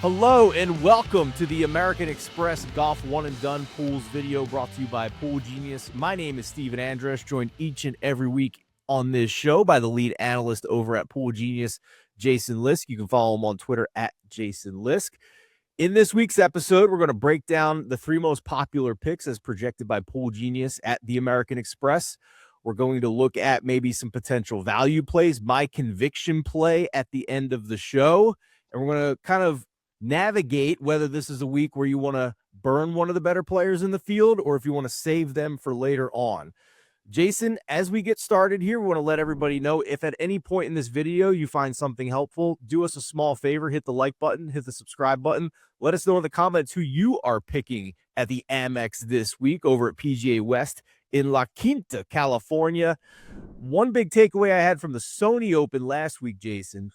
Hello and welcome to the American Express Golf One and Done Pools video brought to you by Pool Genius. My name is Stephen Andress, joined each and every week on this show by the lead analyst over at Pool Genius, Jason Lisk. You can follow him on Twitter at Jason Lisk. In this week's episode, we're going to break down the three most popular picks as projected by Pool Genius at the American Express. We're going to look at maybe some potential value plays, my conviction play at the end of the show, and we're going to kind of navigate whether this is a week where you want to burn one of the better players in the field or if you want to save them for later on. Jason, as we get started here, we want to let everybody know if at any point in this video you find something helpful, do us a small favor, hit the like button, hit the subscribe button. Let us know in the comments who you are picking at the Amex this week over at PGA West in La Quinta, California. One big takeaway I had from the Sony Open last week, Jason,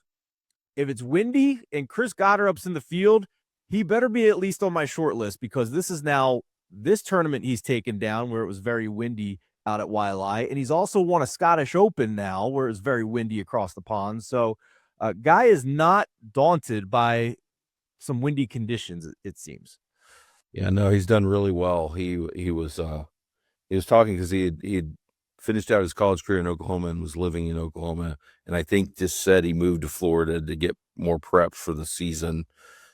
if it's windy and Chris Goddard's in the field, he better be at least on my short list because this tournament he's taken down where it was very windy out at YLI. And he's also won a Scottish Open now where it's very windy across the pond. So guy is not daunted by some windy conditions, it seems. Yeah, no, he's done really well. He was talking because he had finished out his college career in Oklahoma and was living in Oklahoma. And I think just said he moved to Florida to get more prep for the season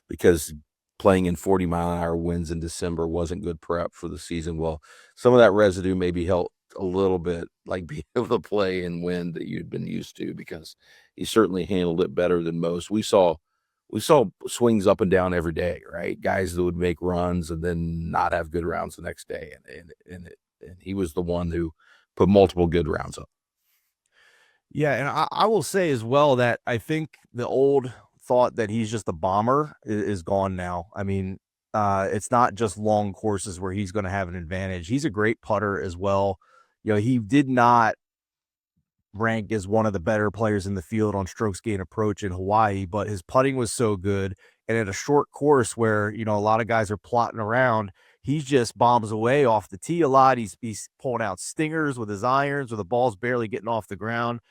because playing in 40-mile-an-hour winds in December wasn't good prep for the season. Well, some of that residue maybe helped a little bit, like being able to play in wind that you'd been used to, because he certainly handled it better than most. We saw swings up and down every day, right? Guys that would make runs and then not have good rounds the next day. And he was the one who put multiple good rounds up. Yeah, and I will say as well that I think the old thought that he's just a bomber is gone now. I mean, it's not just long courses where he's going to have an advantage. He's a great putter as well. You know, he did not rank as one of the better players in the field on strokes gained approach in Hawaii, but his putting was so good. And at a short course where, you know, a lot of guys are plotting around, he just bombs away off the tee a lot. He's pulling out stingers with his irons, where the ball's barely getting off the ground.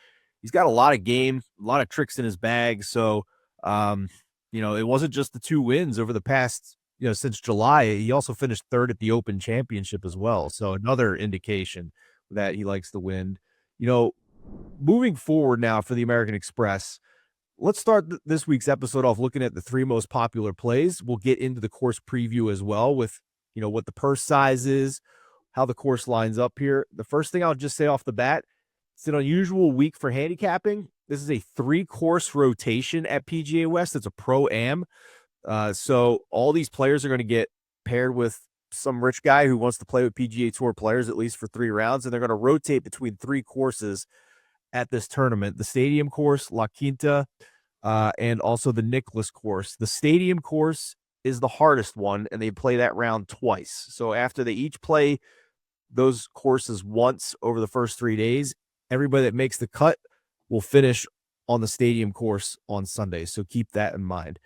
He's got a lot of game, a lot of tricks in his bag. So, you know, it wasn't just the 2 wins over the past, you know, since July. He also finished third at the Open Championship as well. So another indication that he likes the wind. You know, moving forward now for the American Express, let's start this week's episode off looking at the 3 most popular plays. We'll get into the course preview as well with, you know, what the purse size is, how the course lines up here. The first thing I'll just say off the bat, it's an unusual week for handicapping. This is a 3-course rotation at PGA West. It's a Pro-Am. So all these players are going to get paired with some rich guy who wants to play with PGA Tour players at least for 3 rounds, and they're going to rotate between 3 courses at this tournament: the Stadium course, La Quinta, and also the Nicklaus course. The Stadium course is the hardest one, and they play that round twice. So after they each play those courses once over the first 3 days, everybody that makes the cut will finish on the Stadium course on Sunday. So keep that in mind.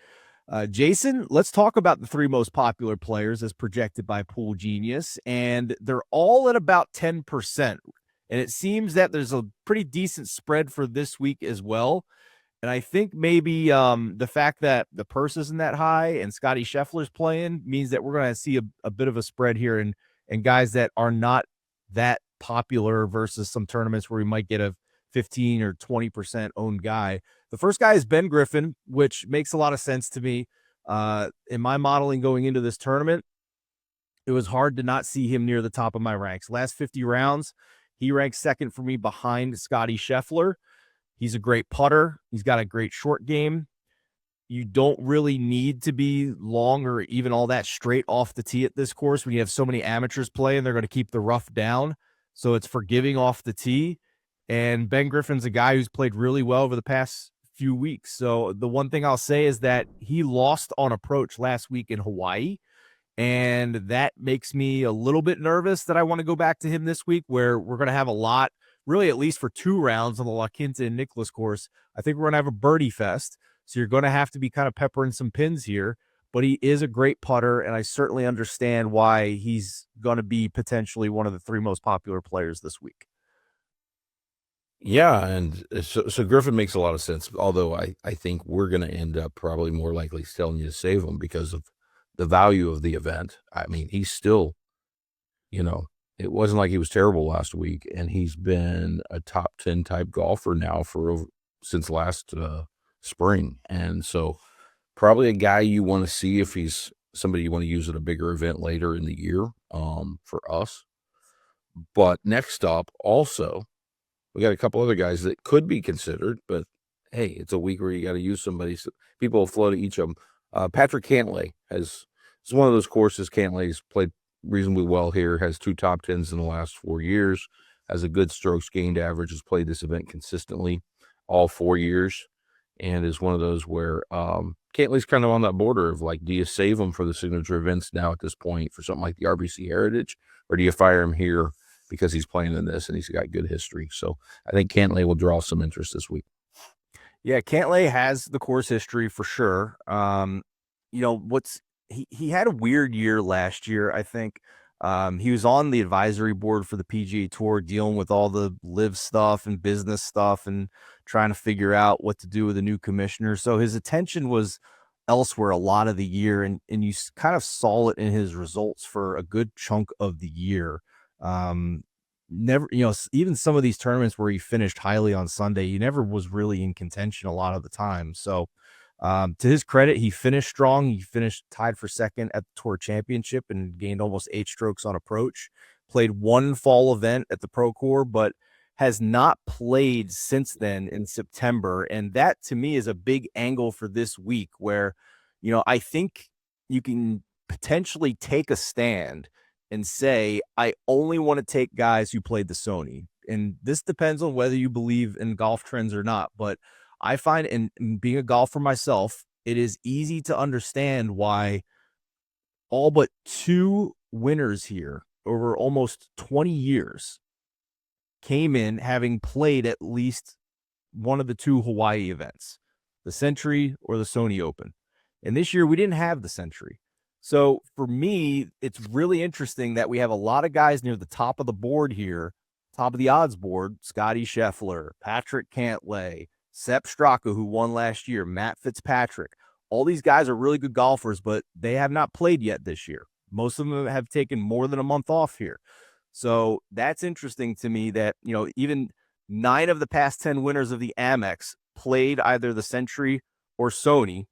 Jason, let's talk about the 3 most popular players as projected by Pool Genius, and they're all at about 10%. And it seems that there's a pretty decent spread for this week as well. And I think maybe the fact that the purse isn't that high and Scotty Scheffler's playing means that we're going to see a bit of a spread here, and guys that are not that popular versus some tournaments where we might get a 15 or 20% owned guy. The first guy is Ben Griffin, which makes a lot of sense to me. In my modeling going into this tournament, it was hard to not see him near the top of my ranks. Last 50 rounds, he ranks second for me behind Scotty Scheffler. He's a great putter. He's got a great short game. You don't really need to be long or even all that straight off the tee at this course when you have so many amateurs playing. They're going to keep the rough down, so it's forgiving off the tee. And Ben Griffin's a guy who's played really well over the past few weeks. So the one thing I'll say is that he lost on approach last week in Hawaii, and that makes me a little bit nervous that I want to go back to him this week, where we're going to have a lot, really at least for 2 rounds on the La Quinta and Nicklaus course. I think we're going to have a birdie fest. So you're going to have to be kind of peppering some pins here, but he is a great putter, and I certainly understand why he's going to be potentially one of the 3 most popular players this week. Yeah, and so Griffin makes a lot of sense. Although I think we're going to end up probably more likely telling you to save him because of the value of the event. I mean, he's still, you know, it wasn't like he was terrible last week, and he's been a top 10 type golfer now since last spring, and so probably a guy you want to see if he's somebody you want to use at a bigger event later in the year, for us. But next up, also, we got a couple other guys that could be considered, but hey, it's a week where you got to use somebody. So people will float each of them. Patrick Cantlay it's one of those courses. Cantlay's played reasonably well here, has 2 top 10s in the last 4 years, has a good strokes gained average, has played this event consistently all 4 years, and is one of those where Cantlay's kind of on that border of like, do you save him for the signature events now at this point for something like the RBC Heritage, or do you fire him here because he's playing in this and he's got good history? So I think Cantlay will draw some interest this week. Yeah, Cantlay has the course history for sure. What's he had a weird year last year, I think. He was on the advisory board for the PGA Tour, dealing with all the live stuff and business stuff and trying to figure out what to do with the new commissioner. So his attention was elsewhere a lot of the year, and you kind of saw it in his results for a good chunk of the year. Um, Never, even some of these tournaments where he finished highly on Sunday, he never was really in contention a lot of the time. So, to his credit, he finished strong. He finished tied for second at the Tour Championship and gained almost 8 strokes on approach. Played one fall event at the Pro Tour, but has not played since then in September. And that to me is a big angle for this week where, I think you can potentially take a stand and say, I only want to take guys who played the Sony. And this depends on whether you believe in golf trends or not. But I find in being a golfer myself, it is easy to understand why all but 2 winners here over almost 20 years came in having played at least one of the 2 Hawaii events, the Century or the Sony Open. And this year we didn't have the Century. So for me, it's really interesting that we have a lot of guys near the top of the board here, top of the odds board. Scotty Scheffler, Patrick Cantlay, Sepp Straka, who won last year, Matt Fitzpatrick. All these guys are really good golfers, but they have not played yet this year. Most of them have taken more than a month off here. So that's interesting to me that, even 9 of the past 10 winners of the Amex played either the Century or Sony.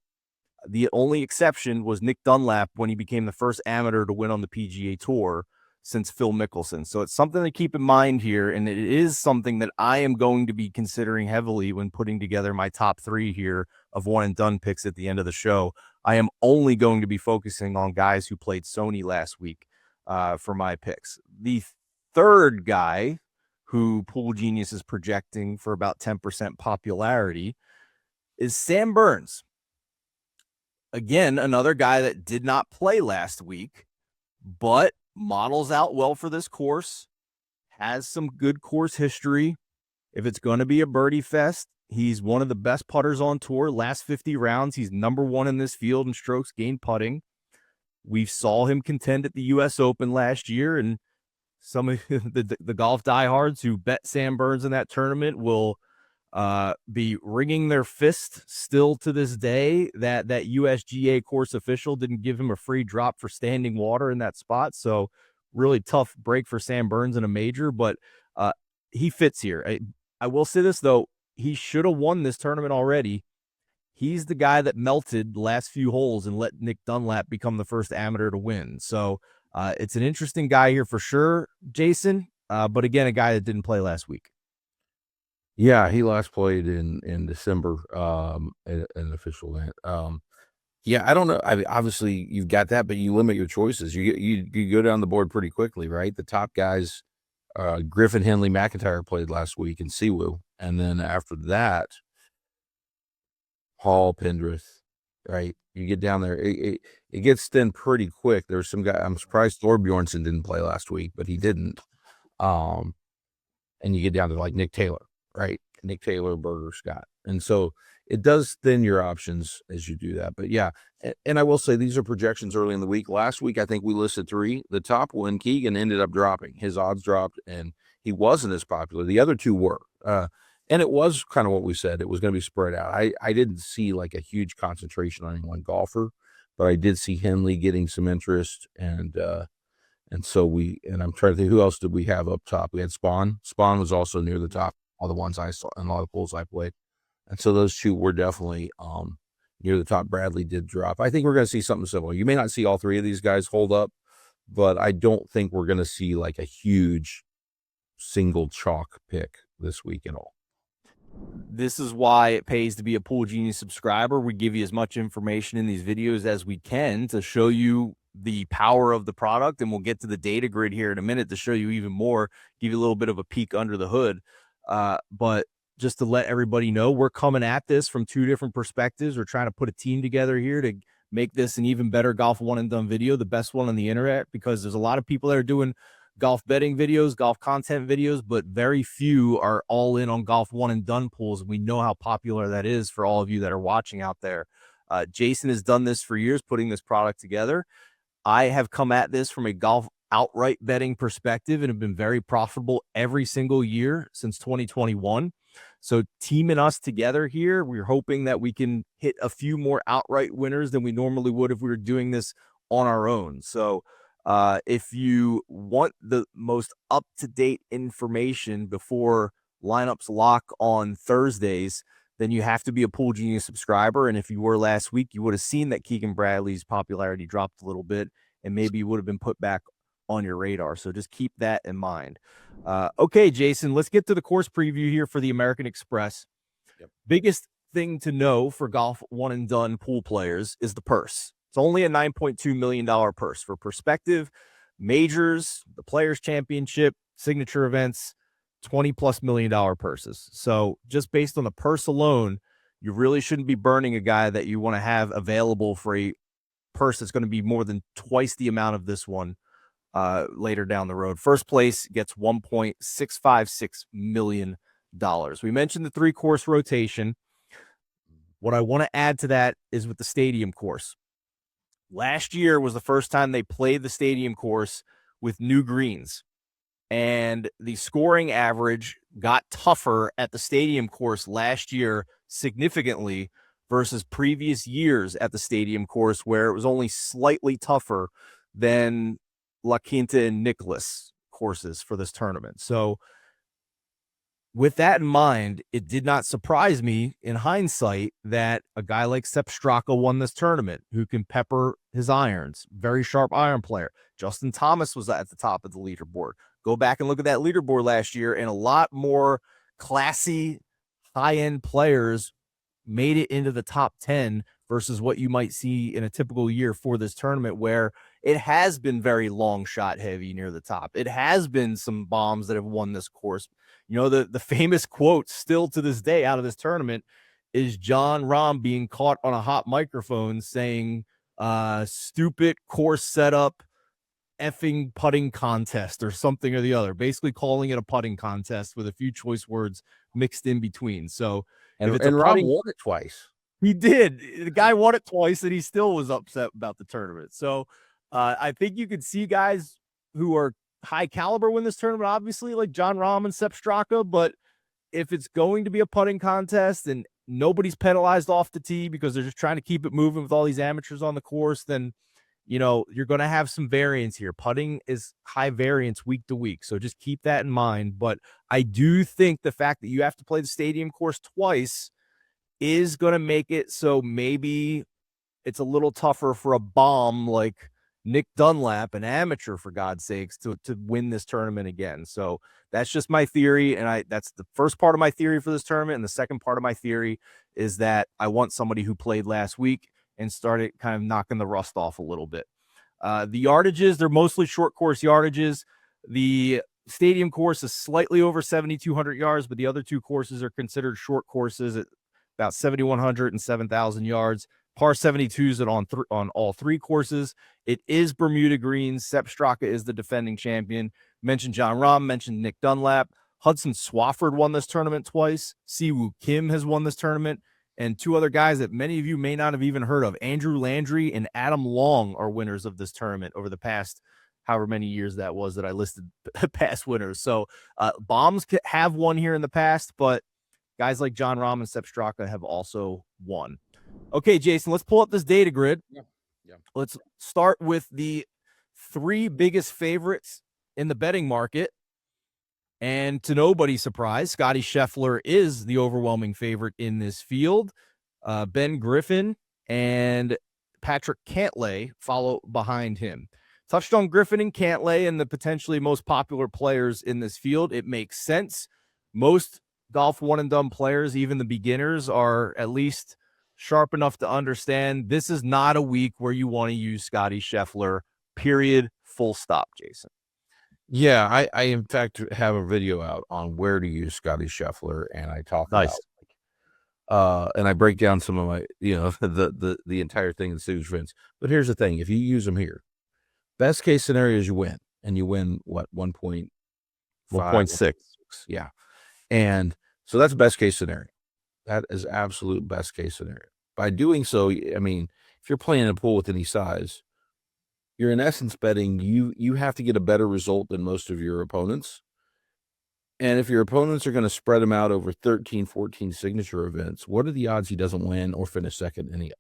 The only exception was Nick Dunlap when he became the first amateur to win on the PGA Tour since Phil Mickelson. So it's something to keep in mind here, and it is something that I am going to be considering heavily when putting together my top 3 here of one and done picks at the end of the show. I am only going to be focusing on guys who played Sony last week for my picks. The third guy who Pool Genius is projecting for about 10% popularity is Sam Burns. Again, another guy that did not play last week, but models out well for this course, has some good course history. If it's going to be a birdie fest, he's one of the best putters on tour. Last 50 rounds, he's number 1 in this field in strokes gained putting. We saw him contend at the U.S. Open last year, and some of the golf diehards who bet Sam Burns in that tournament will be wringing their fist still to this day that USGA course official didn't give him a free drop for standing water in that spot. So really tough break for Sam Burns in a major, but he fits here. I will say this though, he should have won this tournament already. He's the guy that melted the last few holes and let Nick Dunlap become the first amateur to win. So it's an interesting guy here for sure, Jason. But again, a guy that didn't play last week. Yeah, he last played in December, at an official event. Yeah, I don't know. I mean, obviously you've got that, but you limit your choices. You go down the board pretty quickly, right? The top guys, Griffin, Henley, McIntyre played last week in Siwoo, and then after that, Hall, Pendrith, right? You get down there, it gets thin pretty quick. There's some guy. I'm surprised Thorbjornsen didn't play last week, but he didn't. And you get down to like Nick Taylor, right? Nick Taylor, Berger, Scott. And so it does thin your options as you do that. But yeah, and I will say these are projections early in the week. Last week, I think we listed 3. The top one, Keegan, ended up dropping. His odds dropped, and he wasn't as popular. The other two were. And it was kind of what we said. It was going to be spread out. I didn't see like a huge concentration on any one golfer, but I did see Henley getting some interest, and so I'm trying to think, who else did we have up top? We had Spawn. Spawn was also near the top, all the ones I saw and all the pools I played. And so those two were definitely near the top. Bradley did drop. I think we're going to see something similar. You may not see all three of these guys hold up, but I don't think we're going to see like a huge single chalk pick this week at all. This is why it pays to be a Pool Genius subscriber. We give you as much information in these videos as we can to show you the power of the product, and we'll get to the data grid here in a minute to show you even more, give you a little bit of a peek under the hood. But just to let everybody know, we're coming at this from two different perspectives. We're trying to put a team together here to make this an even better golf one and done video, the best one on the internet, because there's a lot of people that are doing golf betting videos, golf content videos, but very few are all in on golf one and done pools. We know how popular that is for all of you that are watching out there. Jason has done this for years, putting this product together. I have come at this from a golf outright betting perspective and have been very profitable every single year since 2021. So teaming us together here, we're hoping that we can hit a few more outright winners than we normally would if we were doing this on our own. So if you want the most up-to-date information before lineups lock on Thursdays, then you have to be a Pool Genius subscriber. And if you were last week, you would have seen that Keegan Bradley's popularity dropped a little bit, and maybe you would have been put back on your radar. So just keep that in mind. Okay, Jason, let's get to the course preview here for the American Express. Yep. Biggest thing to know for golf one and done pool players is the purse. It's only a $9.2 million purse. For perspective, majors, the Players Championship, signature events, $20+ million purses. So just based on the purse alone, you really shouldn't be burning a guy that you want to have available for a purse that's going to be more than twice the amount of this one later down the road. First place gets $1.656 million. We mentioned the 3-course rotation. What I want to add to that is with the stadium course. Last year was the first time they played the stadium course with new greens, and the scoring average got tougher at the stadium course last year significantly versus previous years at the stadium course, where it was only slightly tougher than La Quinta and Nicholas courses for this tournament. So with that in mind, it did not surprise me in hindsight that a guy like Sepp Straka won this tournament, who can pepper his irons, very sharp iron player. Justin Thomas was at the top of the leaderboard. Go back and look at that leaderboard last year, and a lot more classy, high-end players made it into the top 10 versus what you might see in a typical year for this tournament, where it has been very long shot heavy near the top. It has been some bombs that have won this course. You know, the famous quote still to this day out of this tournament is John Rahm being caught on a hot microphone saying, stupid course setup, effing putting contest, or something or the other, basically calling it a putting contest with a few choice words mixed in between. So, and Rahm won it twice. He did. The guy won it twice, and he still was upset about the tournament. So I think you could see guys who are high caliber win this tournament, obviously, like John Rahm and Sepp Straka. But if it's going to be a putting contest and nobody's penalized off the tee because they're just trying to keep it moving with all these amateurs on the course, then, you know, you're going to have some variance here. Putting is high variance week to week, so just keep that in mind. But I do think the fact that you have to play the stadium course twice is going to make it so maybe it's a little tougher for a bomb like Nick Dunlap, an amateur, for God's sakes, to win this tournament again. So that's just my theory, and that's the first part of my theory for this tournament. And the second part of my theory is that I want somebody who played last week and started kind of knocking the rust off a little bit. The yardages, they're mostly short course yardages. The stadium course is slightly over 7,200 yards, but the other two courses are considered short courses at about 7,100 and 7,000 yards. Par 72s on all three courses. It is Bermuda greens. Sepp Straka is the defending champion. Mentioned John Rahm, mentioned Nick Dunlap. Hudson Swafford won this tournament twice. Siwoo Kim has won this tournament. And two other guys that many of you may not have even heard of, Andrew Landry and Adam Long, are winners of this tournament over the past however many years that was that I listed past winners. So bombs have won here in the past, but guys like John Rahm and Sepp Straka have also won. Okay, Jason, let's pull up this data grid. Yeah. Yeah. Let's start with the 3 biggest favorites in the betting market. And to nobody's surprise, Scotty Scheffler is the overwhelming favorite in this field. Ben Griffin and Patrick Cantlay follow behind him. Touched on Griffin and Cantlay and the potentially most popular players in this field. It makes sense. Most golf one and done players, even the beginners, are at least sharp enough to understand this is not a week where you want to use Scotty Scheffler, period, full stop, Jason. Yeah, I in fact have a video out on where to use Scotty Scheffler, and I talk Nice. about and I break down some of my, the entire thing in Steve's events. But here's the thing: if you use them here, best case scenario is you win, and you win what 1.5, 1.6. yeah, and so that's best case scenario. That is absolute best case scenario. By doing so, I mean, if you're playing a pool with any size, you're in essence betting you have to get a better result than most of your opponents. And if your opponents are going to spread them out over 13, 14 signature events, what are the odds he doesn't win or finish second in any of them?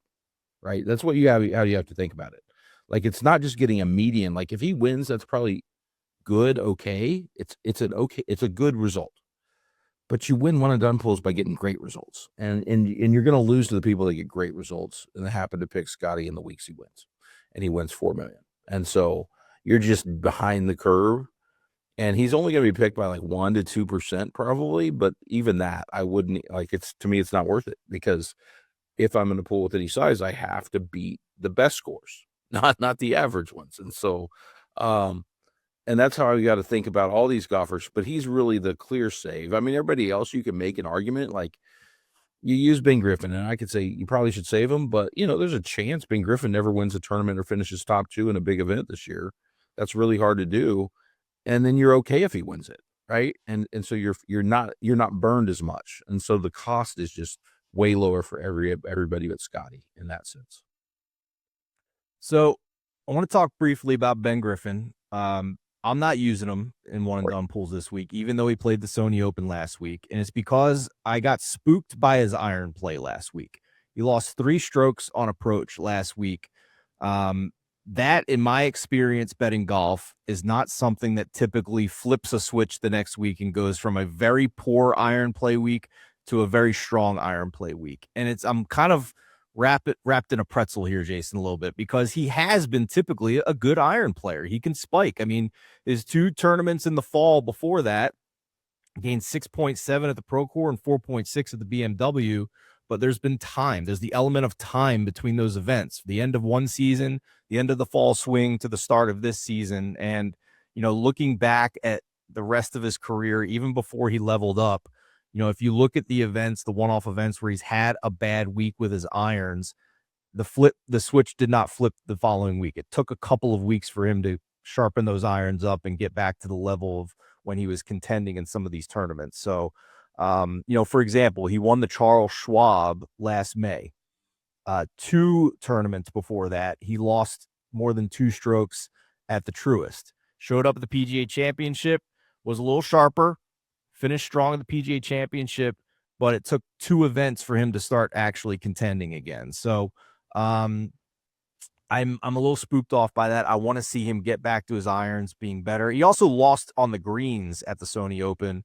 Right? That's what you have, how you have to think about it. Like, it's not just getting a median. Like, if he wins, that's probably good, okay. It's a good result. But you win one and done pools by getting great results. And you're going to lose to the people that get great results and they happen to pick Scotty in the weeks he wins. And he wins 4 million. And so you're just behind the curve. And he's only going to be picked by like 1 to 2% probably. But even that, I wouldn't like. To me, it's not worth it, because if I'm in a pool with any size, I have to beat the best scores, not the average ones. And so, and that's how I got to think about all these golfers. But he's really the clear save. I mean, everybody else, you can make an argument like you use Ben Griffin, and I could say you probably should save him, but there's a chance Ben Griffin never wins a tournament or finishes top 2 in a big event this year. That's really hard to do. And then you're okay if he wins it, right? And so you're not burned as much. And so the cost is just way lower for everybody but Scotty in that sense. So I want to talk briefly about Ben Griffin. I'm not using him in one and done pools this week, even though he played the Sony Open last week. And it's because I got spooked by his iron play last week. He lost 3 strokes on approach last week. That, in my experience betting golf, is not something that typically flips a switch the next week and goes from a very poor iron play week to a very strong iron play week. And I'm kind of wrapped in a pretzel here, Jason, a little bit, because he has been typically a good iron player. He can spike. I mean, his 2 tournaments in the fall before that, gained 6.7 at the Pro Tour and 4.6 at the BMW. But there's been time. There's the element of time between those events. The end of one season, the end of the fall swing to the start of this season. And, looking back at the rest of his career, even before he leveled up, if you look at the events, the one-off events where he's had a bad week with his irons, the switch did not flip the following week. It took a couple of weeks for him to sharpen those irons up and get back to the level of when he was contending in some of these tournaments. So, for example, he won the Charles Schwab last May. 2 tournaments before that, he lost more than 2 strokes at the Truist. Showed up at the PGA Championship, was a little sharper, finished strong at the PGA Championship, but it took 2 events for him to start actually contending again. So, I'm a little spooked off by that. I want to see him get back to his irons being better. He also lost on the greens at the Sony Open,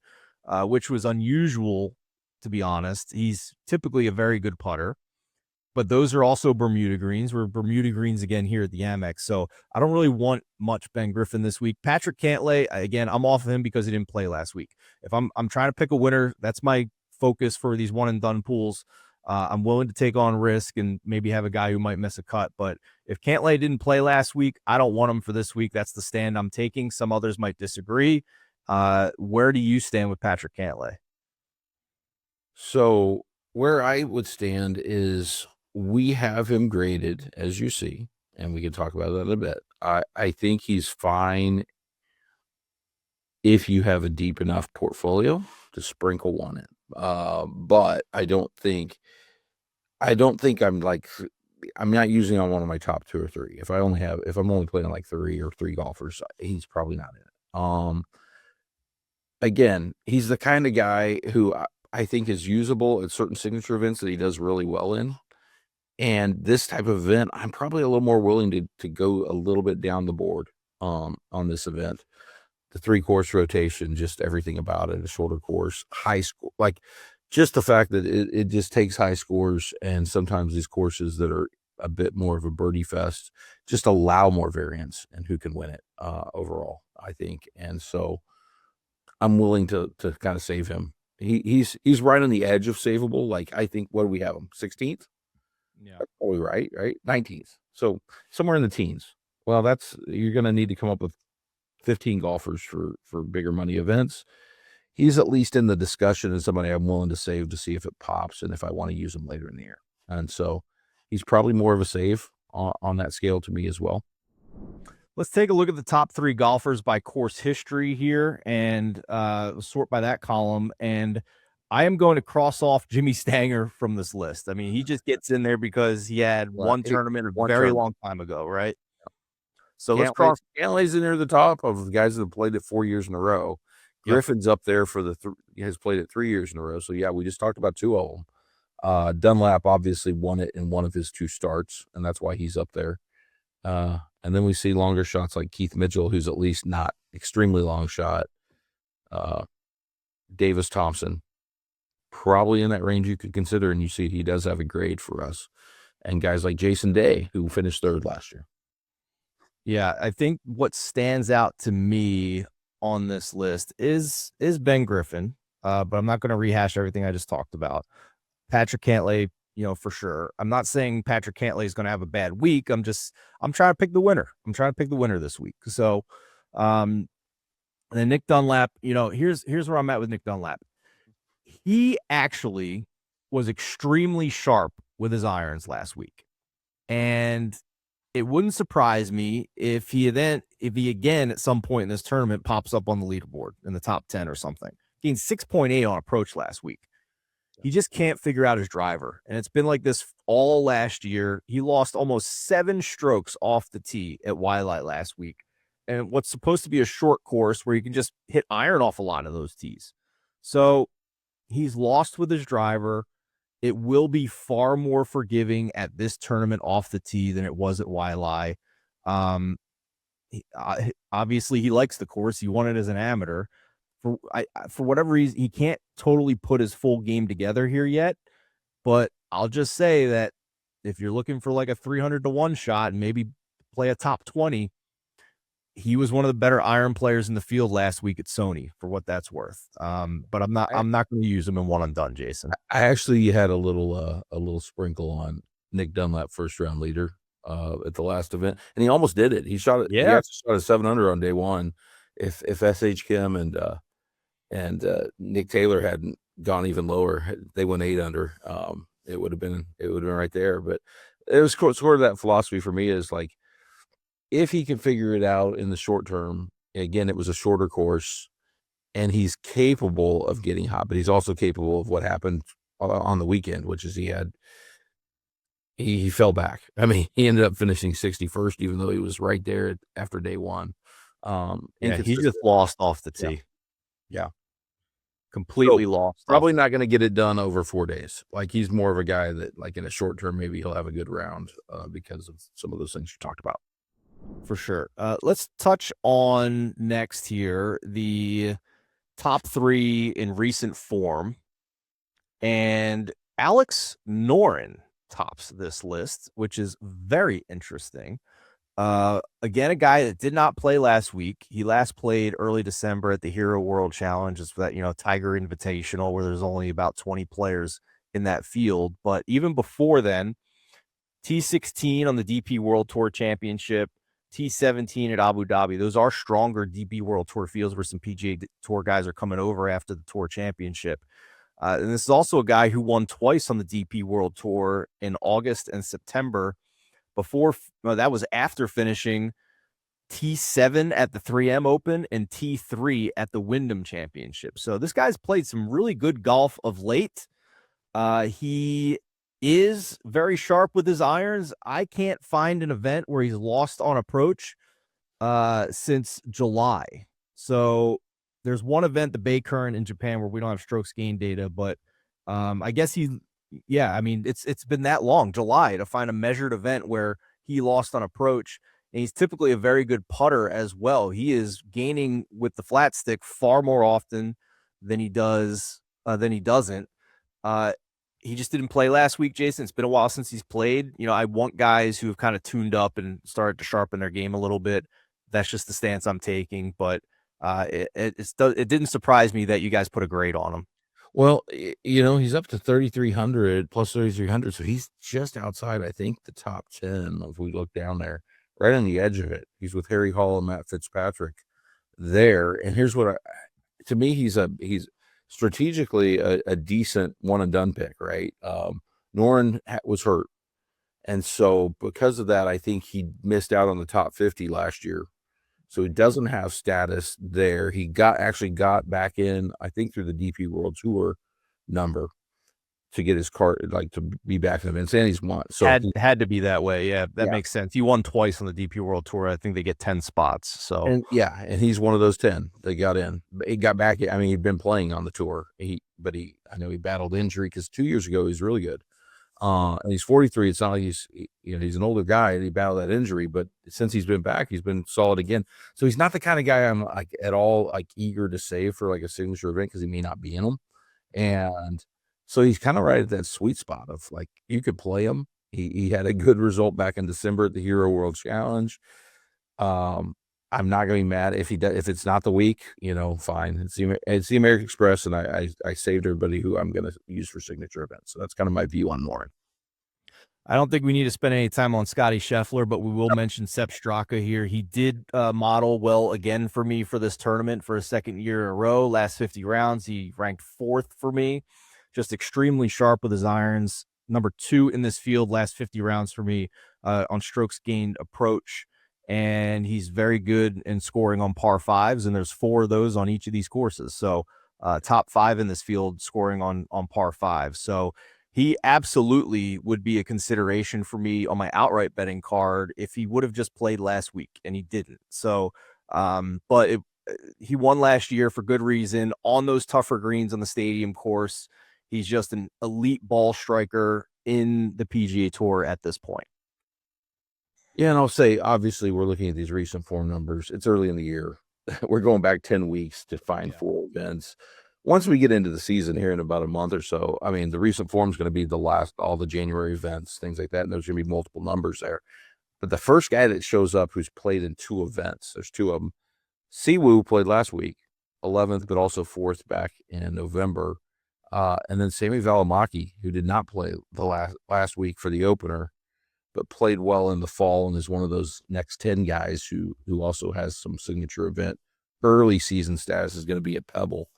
which was unusual, to be honest. He's typically a very good putter, but those are also Bermuda greens. We're Bermuda greens again here at the Amex. So I don't really want much Ben Griffin this week. Patrick Cantlay, again, I'm off of him because he didn't play last week. If I'm trying to pick a winner, that's my focus for these one and done pools. I'm willing to take on risk and maybe have a guy who might miss a cut. But if Cantlay didn't play last week, I don't want him for this week. That's the stand I'm taking. Some others might disagree. Where do you stand with Patrick Cantlay? So where I would stand is we have him graded, as you see, and we can talk about that in a bit. I think he's fine if you have a deep enough portfolio to sprinkle one in. But I don't think I'm like I'm not using on one of my top 2 or 3. If I'm only playing like 3 golfers, he's probably not in it. Again, he's the kind of guy who I think is usable at certain signature events that he does really well in. And this type of event, I'm probably a little more willing to go a little bit down the board on this event. The 3-course rotation, just everything about it, a shorter course, high score, like just the fact that it just takes high scores, and sometimes these courses that are a bit more of a birdie fest just allow more variance and who can win it overall, I think. And so I'm willing to kind of save him. He's right on the edge of savable. Like, I think, what do we have him? 16th? Yeah. That's probably right? 19th. So somewhere in the teens. Well, you're going to need to come up with 15 golfers for bigger money events. He's at least in the discussion and somebody I'm willing to save to see if it pops and if I want to use him later in the year. And so he's probably more of a save on that scale to me as well. Let's take a look at the top 3 golfers by course history here and sort by that column. And I am going to cross off Jimmy Stanger from this list. I mean, he just gets in there because he had one tournament a very long time ago, right? So let's cross. Cantlay's in there at the top of the guys that have played it 4 years in a row. Griffin's up there for has played it 3 years in a row. So yeah, we just talked about 2 of them. Dunlap obviously won it in one of his 2 starts, and that's why he's up there. And then we see longer shots like Keith Mitchell, who's at least not extremely long shot. Davis Thompson, probably in that range you could consider, and you see he does have a grade for us. And guys like Jason Day, who finished 3rd last year. Yeah, I think what stands out to me on this list is Ben Griffin, but I'm not going to rehash everything I just talked about. Patrick Cantlay, for sure. I'm not saying Patrick Cantlay is going to have a bad week. I'm trying to pick the winner. I'm trying to pick the winner this week. So, and then Nick Dunlap, here's where I'm at with Nick Dunlap. He actually was extremely sharp with his irons last week. And it wouldn't surprise me if he again at some point in this tournament pops up on the leaderboard in the top 10 or something. Gained 6.8 on approach last week. He just can't figure out his driver. And it's been like this all last year. He lost almost 7 strokes off the tee at Wildlight last week. And what's supposed to be a short course where you can just hit iron off a lot of those tees. So he's lost with his driver. It will be far more forgiving at this tournament off the tee than it was at Waialae. Obviously, he likes the course. He won it as an amateur. For whatever reason, he can't totally put his full game together here yet. But I'll just say that if you're looking for like a 300-to-1 shot and maybe play a top 20, he was one of the better iron players in the field last week at Sony, for what that's worth. But I'm not going to use him in one and done, Jason. I actually had a little sprinkle on Nick Dunlap 1st round leader at the last event, and he almost did it. He shot it. Yeah, he actually shot a 7 under on day 1. If SH Kim and Nick Taylor hadn't gone even lower, they went 8 under. It would have been right there. But it was sort of that philosophy for me is like, if he can figure it out in the short term, again, it was a shorter course, and he's capable of getting hot, but he's also capable of what happened on the weekend, which is he fell back. I mean, he ended up finishing 61st, even though he was right there after day 1. He just lost off the tee. Yeah. Completely lost. Probably not going to get it done over 4 days. Like, he's more of a guy that, like, in a short term, maybe he'll have a good round because of some of those things you talked about. For sure. Let's touch on next here the top 3 in recent form. And Alex Noren tops this list, which is very interesting. Again, a guy that did not play last week. He last played early December at the Hero World Challenge. It's that, Tiger Invitational, where there's only about 20 players in that field. But even before then, T16 on the DP World Tour Championship, T17 at Abu Dhabi. Those are stronger DP World Tour fields where some PGA Tour guys are coming over after the Tour Championship. And this is also a guy who won twice on the DP World Tour in August and September. That was after finishing T7 at the 3M Open and T3 at the Wyndham Championship. So this guy's played some really good golf of late. He is very sharp with his irons. I can't find an event where he's lost on approach since July. So there's one event, the Bay Current in Japan, where we don't have strokes gain data, but I guess yeah, I mean, it's been that long, July, to find a measured event where he lost on approach. And he's typically a very good putter as well. He is gaining with the flat stick far more often than he doesn't. Uh, he just didn't play last week, Jason. It's been a while since he's played. You know, I want guys who have kind of tuned up and started to sharpen their game a little bit. That's just the stance I'm taking. But it didn't surprise me that you guys put a grade on him. Well, he's up to 3,300 plus 3,300, so he's just outside, I think, the top 10 if we look down there, right on the edge of it. He's with Harry Hall and Matt Fitzpatrick there. And here's what to me, he's strategically a decent one and done pick, right? Noren was hurt. And so because of that, I think he missed out on the top 50 last year. So he doesn't have status there. He actually got back in, I think, through the DP World Tour number to get his card, like to be back in events. And he's won. So had to be that way. Yeah, that makes sense. He won twice on the DP World Tour. I think they get 10 spots. So and he's one of those 10 that got in. He got back. I mean, he'd been playing on the tour. I know he battled injury because 2 years ago he was really good. And he's 43. It's not like he's an older guy and he battled that injury, but since he's been back, he's been solid again. So he's not the kind of guy I'm like at all like eager to save for like a signature event because he may not be in them. And so he's kind of right at that sweet spot of like you could play him. He had a good result back in December at the Hero World Challenge. I'm not gonna be mad if it's not the week, fine. It's the American Express, and I saved everybody who I'm gonna use for signature events. So that's kind of my view on Noren. I don't think we need to spend any time on Scotty Scheffler, but we will mention Sepp Straka here. He did model well again for me for this tournament for a second year in a row. Last 50 rounds, he ranked 4th for me. Just extremely sharp with his irons. Number 2 in this field, last 50 rounds for me on strokes gained approach. And he's very good in scoring on par 5s, and there's 4 of those on each of these courses. So top 5 in this field scoring on par 5. So he absolutely would be a consideration for me on my outright betting card if he would have just played last week, and he didn't. So, he won last year for good reason on those tougher greens on the stadium course. He's just an elite ball striker in the PGA Tour at this point. Yeah, and I'll say, obviously, we're looking at these recent form numbers. It's early in the year. We're going back 10 weeks to find 4 events. Once we get into the season here in about a month or so, I mean, the recent form is going to be all the January events, things like that, and there's going to be multiple numbers there. But the first guy that shows up who's played in 2 events, there's 2 of them. Siwoo played last week, 11th, but also 4th back in November. And then Sami Valimaki, who did not play the last week for the opener, but played well in the fall and is one of those next 10 guys who also has some signature event. Early season status is going to be at Pebble.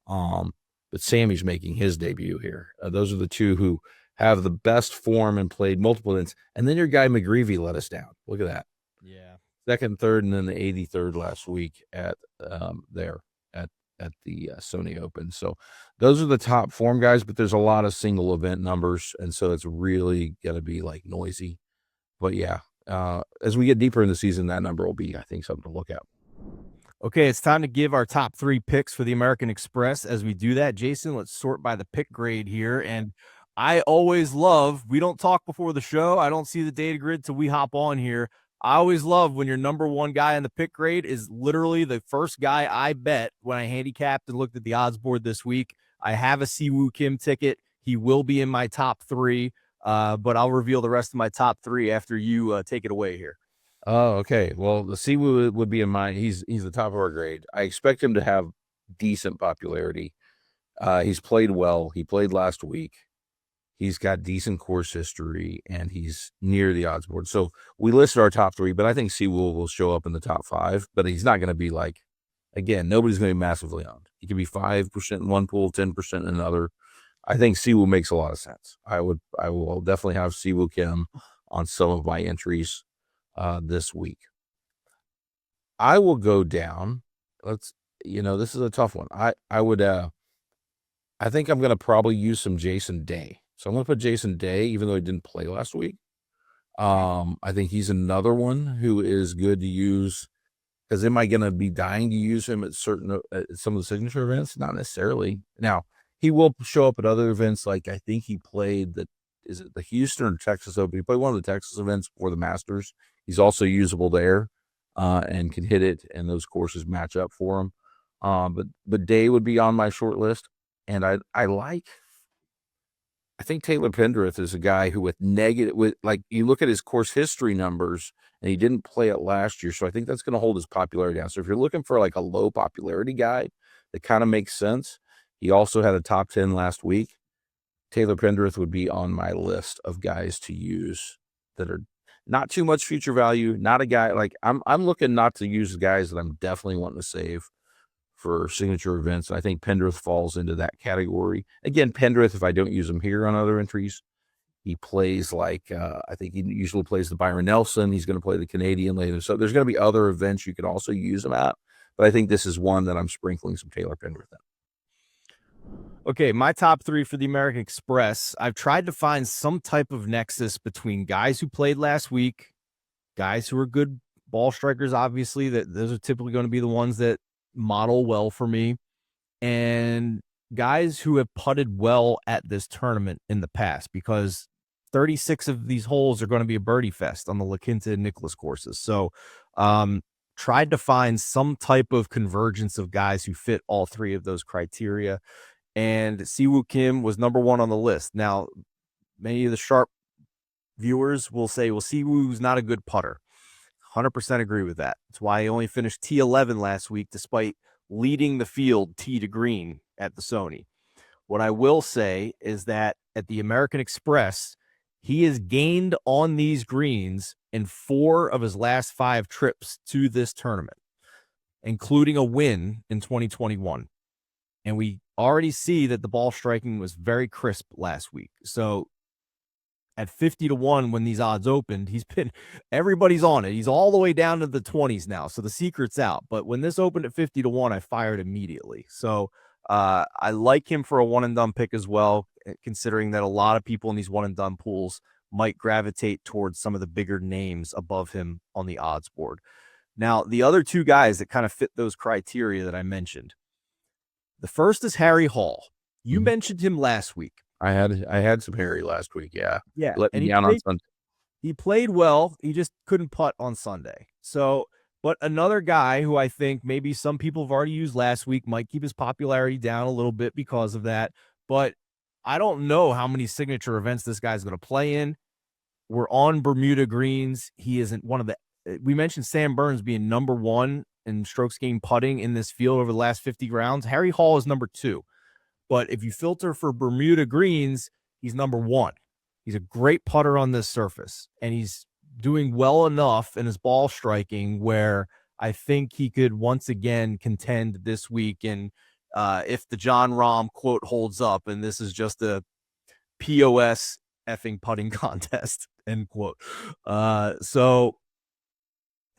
But Sammy's making his debut here. Those are the 2 who have the best form and played multiple events. And then your guy McGreevy let us down. Look at that. Yeah. 2nd, 3rd, and then the 83rd last week at the Sony Open. So those are the top form guys, but there's a lot of single event numbers. And so it's really going to be like noisy. But yeah, as we get deeper in the season, that number will be, I think, something to look at. Okay, it's time to give our top 3 picks for the American Express. As we do that, Jason, let's sort by the pick grade here. And I always love, we don't talk before the show. I don't see the data grid till we hop on here. I always love when your number 1 guy in the pick grade is literally the first guy I bet when I handicapped and looked at the odds board this week. I have a Siwoo Kim ticket. He will be in my top 3. But I'll reveal the rest of my top 3 after you take it away here. Oh, okay. Well, the Siwoo would be in mine. He's the top of our grade. I expect him to have decent popularity. He's played well. He played last week. He's got decent course history, and he's near the odds board. So we listed our top 3, but I think Siwoo will show up in the top 5. But he's not going to be like, again, nobody's going to be massively owned. He could be 5% in one pool, 10% in another. I think Siwoo makes a lot of sense. I will definitely have Siwoo Kim on some of my entries this week. I will go down. This is a tough one. I think I'm going to probably use some Jason Day So I'm going to put Jason Day, even though he didn't play last week. I think he's another one who is good to use. Because am I going to be dying to use him at certain some of the signature events? Not necessarily. Now he will show up at other events. Like I think he played is it the Houston or Texas Open? He played one of the Texas events before the Masters. He's also usable there, and can hit it, and those courses match up for him. But Day would be on my short list, and I think Taylor Pendrith is a guy who with like you look at his course history numbers and he didn't play it last year. So I think that's going to hold his popularity down. So if you're looking for like a low popularity guy that kind of makes sense, he also had a top 10 last week. Taylor Pendrith would be on my list of guys to use that are not too much future value. Not a guy like I'm looking not to use guys that I'm definitely wanting to save for signature events. I think Pendrith falls into that category. Again, Pendrith, if I don't use him here on other entries, he plays like I think he usually plays the Byron Nelson. He's going to play the Canadian later. So there's going to be other events you can also use him at. But I think this is one that I'm sprinkling some Taylor Pendrith in. Okay, my top 3 for the American Express. I've tried to find some type of nexus between guys who played last week, guys who are good ball strikers, obviously, that those are typically going to be the ones that model well for me, and guys who have putted well at this tournament in the past, because 36 of these holes are going to be a birdie fest on the La Quinta and Nicklaus courses. So tried to find some type of convergence of guys who fit all 3 of those criteria, and Siwoo Kim was number 1 on the list. Now, many of the sharp viewers will say, well, Siwoo's not a good putter. 100% agree with that. That's why he only finished T11 last week, despite leading the field tee to green at the Sony. What I will say is that at the American Express, he has gained on these greens in 4 of his last 5 trips to this tournament, including a win in 2021. And we already see that the ball striking was very crisp last week. So at 50-1 when these odds opened, everybody's on it. He's all the way down to the 20s now. So the secret's out. But when this opened at 50-1, I fired immediately. So I like him for a one and done pick as well, considering that a lot of people in these one and done pools might gravitate towards some of the bigger names above him on the odds board. Now, the other 2 guys that kind of fit those criteria that I mentioned. The first is Harry Hall. You mentioned him last week. I had some Harry last week. Yeah. Let me down on Sunday. He played well. He just couldn't putt on Sunday. So, but another guy who I think maybe some people have already used last week might keep his popularity down a little bit because of that. But I don't know how many signature events this guy's going to play in. We're on Bermuda greens. He isn't one of the, we mentioned Sam Burns being number 1 in strokes gained putting in this field over the last 50 rounds. Harry Hall is number 2. But if you filter for Bermuda greens, he's number 1. He's a great putter on this surface, and he's doing well enough in his ball striking where I think he could once again contend this week. And if the John Rahm quote holds up, and this is just a POS effing putting contest, end quote. So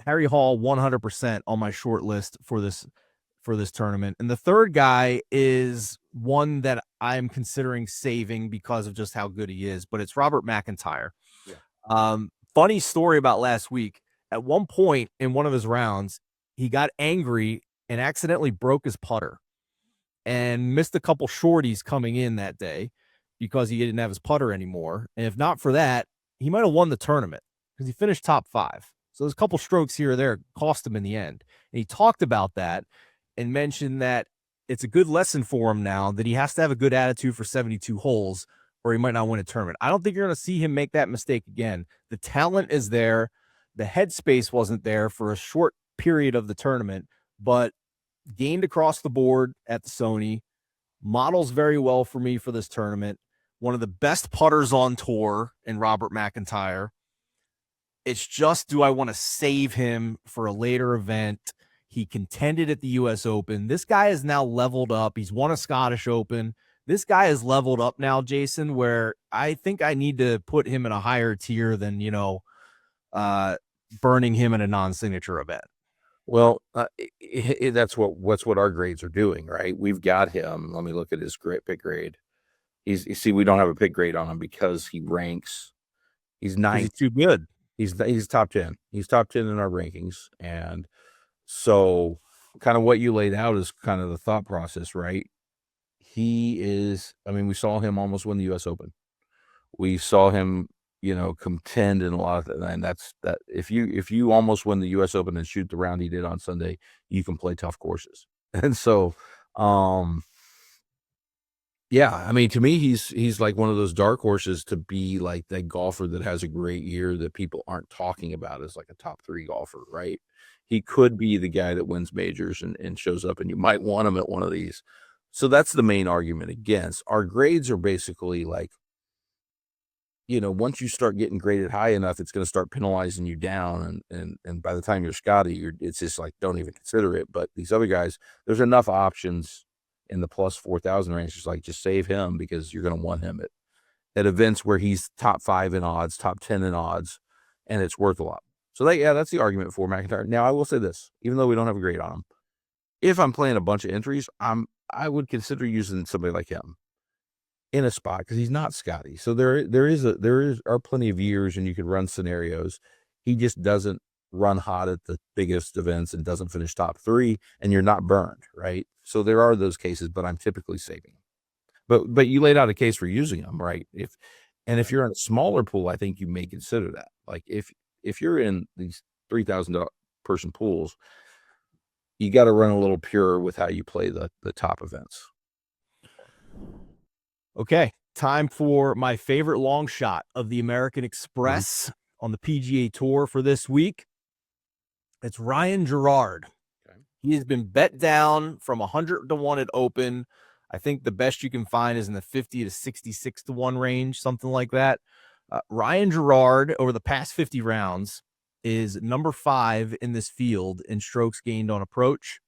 Harry Hall, 100% on my short list for this tournament. And the third guy is one that I'm considering saving because of just how good he is, but it's Robert McIntyre. Yeah. Funny story about last week. At one point in one of his rounds, he got angry and accidentally broke his putter and missed a couple shorties coming in that day because he didn't have his putter anymore. And if not for that, he might have won the tournament because he finished top 5. So there's a couple strokes here or there cost him in the end. And he talked about that and mentioned that it's a good lesson for him now that he has to have a good attitude for 72 holes or he might not win a tournament. I don't think you're going to see him make that mistake again. The talent is there. The headspace wasn't there for a short period of the tournament, but gained across the board at the Sony. Models very well for me for this tournament. One of the best putters on tour in Robert McIntyre. It's just, do I want to save him for a later event? He contended at the U.S. Open. This guy is now leveled up. He's won a Scottish Open. This guy is leveled up now, Jason, where I think I need to put him in a higher tier than, burning him in a non-signature event. Well, that's what our grades are doing, right? We've got him. Let me look at his pick grade. You see, we don't have a pick grade on him because he ranks. He's because he's ninth. too good. He's top 10. He's top 10 in our rankings, and so kind of what you laid out is kind of the thought process, right? He is. I mean, we saw him almost win the U.S. Open. We saw him, contend in a lot of, and that's that. If you almost win the U.S. Open and shoot the round he did on Sunday, you can play tough courses, and so, yeah, I mean, to me, he's like one of those dark horses to be like that golfer that has a great year that people aren't talking about as like a top 3 golfer, right? He could be the guy that wins majors and shows up, and you might want him at one of these. So that's the main argument against. Our grades are basically like, once you start getting graded high enough, it's going to start penalizing you down, and by the time you're Scotty, it's just like don't even consider it. But these other guys, there's enough options in the plus 4,000 range. It's like just save him because you're going to want him at events where he's top 5 in odds, top 10 in odds, and it's worth a lot. So that's the argument for McIntyre. Now I will say this, even though we don't have a grade on him, if I'm playing a bunch of entries, I would consider using somebody like him in a spot because he's not Scotty. So there are plenty of years and you could run scenarios. He just doesn't run hot at the biggest events and doesn't finish top 3, and you're not burned, right? So there are those cases, but I'm typically saving him. But you laid out a case for using them, right? If you're in a smaller pool, I think you may consider that. Like if you're in these 3,000 person pools, you got to run a little pure with how you play the top events. Okay, time for my favorite long shot of the American Express on the PGA Tour for this week. It's Ryan Gerard. Okay. He has been bet down from 100 to 1 at Open. I think the best you can find is in the 50 to 66 to 1 range, something like that. Ryan Gerard, over the past 50 rounds, is number 5 in this field in strokes gained on approach.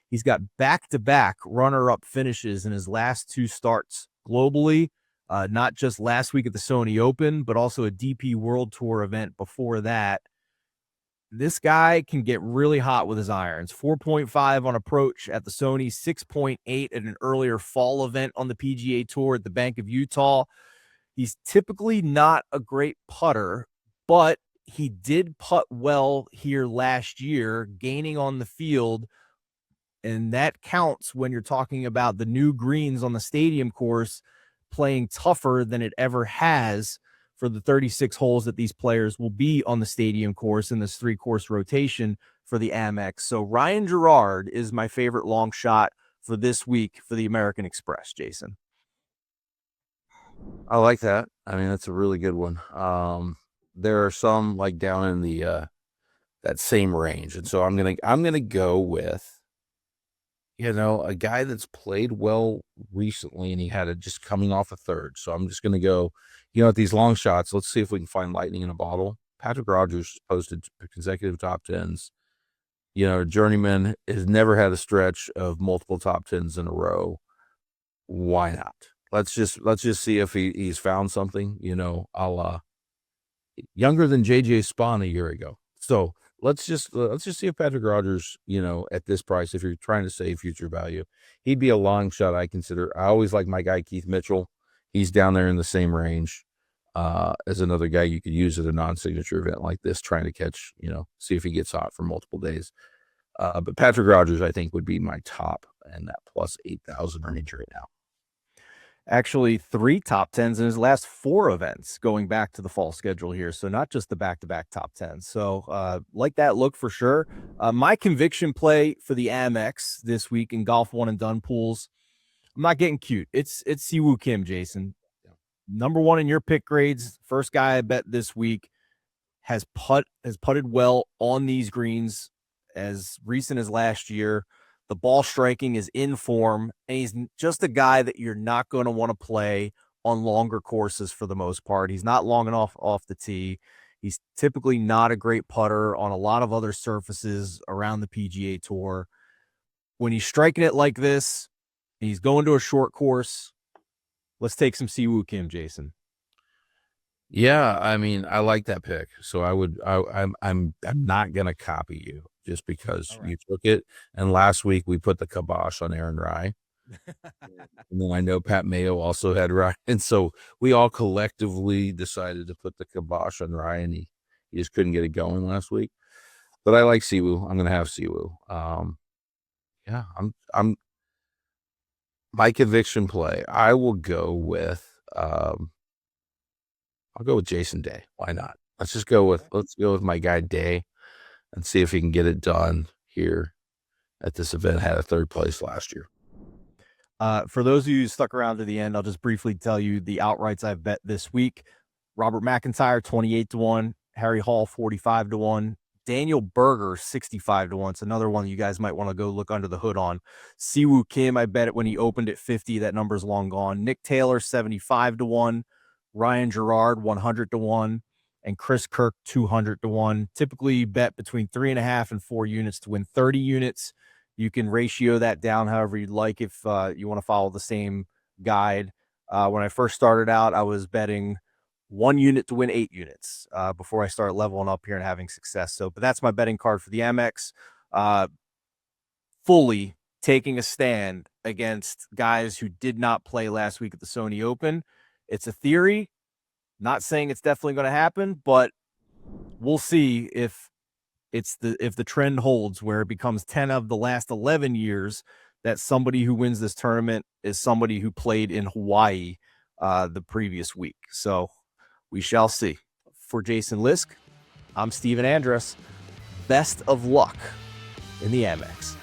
He's got back-to-back runner-up finishes in his last 2 starts globally, not just last week at the Sony Open, but also a DP World Tour event before that. This guy can get really hot with his irons. 4.5 on approach at the Sony, 6.8 at an earlier fall event on the PGA Tour at the Bank of Utah. He's typically not a great putter, but he did putt well here last year, gaining on the field, and that counts when you're talking about the new greens on the stadium course playing tougher than it ever has for the 36 holes that these players will be on the stadium course in this 3-course rotation for the Amex. So Ryan Gerard is my favorite long shot for this week for the American Express, Jason. I like that. I mean, that's a really good one. There are some like down in the that same range, and so I'm gonna go with a guy that's played well recently, and he had it just coming off a third. So I'm just gonna go, at these long shots. Let's see if we can find lightning in a bottle. Patrick Rogers posted consecutive top 10s. Journeyman has never had a stretch of multiple top 10s in a row. Why not? Let's just see if he's found something. I'll younger than JJ Spawn a year ago. So let's just see if Patrick Rogers, at this price, if you're trying to save future value, he'd be a long shot. I consider. I always like my guy Keith Mitchell. He's down there in the same range as another guy you could use at a non-signature event like this, trying to catch, see if he gets hot for multiple days. But Patrick Rogers, I think, would be my top and that plus 8,000 range right now. Actually, 3 top 10s in his last 4 events going back to the fall schedule here. So not just the back-to-back top 10s. So like that look for sure. My conviction play for the Amex this week in golf one and done pools, I'm not getting cute. It's Siwoo Kim, Jason. Yeah. Number 1 in your pick grades. First guy I bet this week has putted well on these greens as recent as last year. The ball striking is in form, and he's just a guy that you're not going to want to play on longer courses for the most part. He's not long enough off the tee. He's typically not a great putter on a lot of other surfaces around the PGA Tour. When he's striking it like this, he's going to a short course. Let's take some Siwoo Kim, Jason. Yeah, I mean, I like that pick. So I'm not gonna copy you just because you took it. And last week we put the kibosh on Aaron Rye. And then I know Pat Mayo also had Ryan. So we all collectively decided to put the kibosh on Ryan. He just couldn't get it going last week. But I like Siwoo. I'm gonna have Siwoo. Yeah, I'm my conviction play. I will go with I'll go with Jason Day. Why not? Let's go with my guy Day and see if he can get it done here at this event. Had a third place last year. For those of you who stuck around to the end, I'll just briefly tell you the outrights I've bet this week. Robert McIntyre, 28-1. Harry Hall, 45-1. Daniel Berger, 65-1. It's another one you guys might want to go look under the hood on. Siwoo Kim, I bet it when he opened at 50. That number's long gone. Nick Taylor, 75-1. Ryan Gerard, 100-1. And Chris Kirk, 200-1. Typically bet between 3.5 and 4 units to win 30 units. You can ratio that down however you'd like if you want to follow the same guide. When I first started out, I was betting 1 unit to win 8 units before I start leveling up here and having success. But that's my betting card for the Amex. Fully taking a stand against guys who did not play last week at the Sony Open. It's a theory. Not saying it's definitely going to happen, but we'll see if the trend holds where it becomes 10 of the last 11 years that somebody who wins this tournament is somebody who played in Hawaii the previous week. So we shall see. For Jason Lisk, I'm Stephen Andress. Best of luck in the Amex.